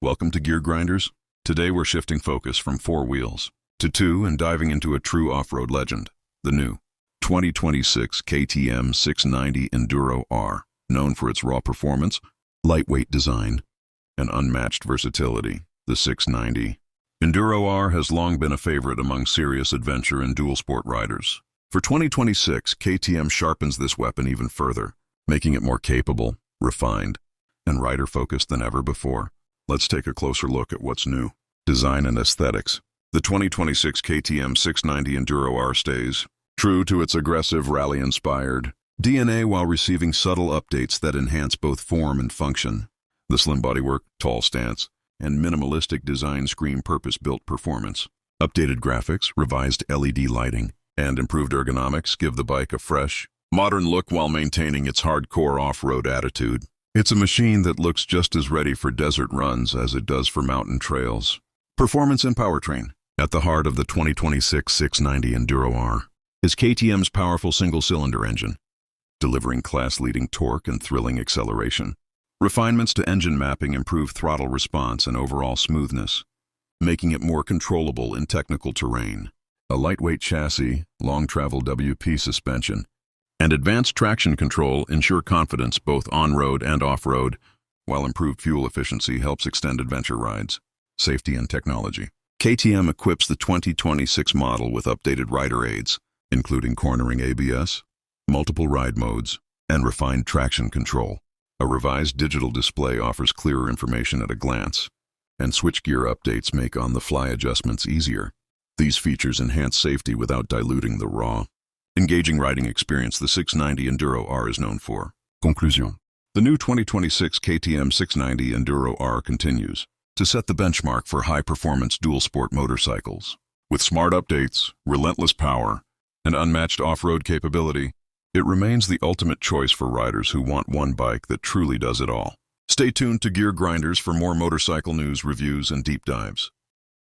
Welcome to Gear Grinders. Today we're shifting focus from four wheels to two and diving into a true off-road legend, the new 2026 KTM 690 Enduro R, known for its raw performance, lightweight design, and unmatched versatility. The 690 Enduro R has long been a favorite among serious adventure and dual sport riders. For 2026, KTM sharpens this weapon even further, making it more capable, refined, and rider-focused than ever before. Let's take a closer look at what's new. Design and aesthetics. The 2026 KTM 690 Enduro R stays true to its aggressive, rally-inspired DNA while receiving subtle updates that enhance both form and function. The slim bodywork, tall stance, and minimalistic design scream purpose-built performance. Updated graphics, revised LED lighting, and improved ergonomics give the bike a fresh, modern look while maintaining its hardcore off-road attitude. It's a machine that looks just as ready for desert runs as it does for mountain trails. Performance and powertrain. At the heart of the 2026 690 Enduro R is KTM's powerful single-cylinder engine, delivering class-leading torque and thrilling acceleration. Refinements to engine mapping improve throttle response and overall smoothness, making it more controllable in technical terrain. A lightweight chassis, long-travel WP suspension, and advanced traction control ensure confidence both on-road and off-road, while improved fuel efficiency helps extend adventure rides. Safety and technology. KTM equips the 2026 model with updated rider aids, including cornering ABS, multiple ride modes, and refined traction control. A revised digital display offers clearer information at a glance, and switchgear updates make on-the-fly adjustments easier. These features enhance safety without diluting the raw, engaging riding experience the 690 Enduro R is known for. Conclusion. The new 2026 KTM 690 Enduro R continues to set the benchmark for high-performance dual-sport motorcycles. With smart updates, relentless power, and unmatched off-road capability, it remains the ultimate choice for riders who want one bike that truly does it all. Stay tuned to Gear Grinders for more motorcycle news, reviews, and deep dives.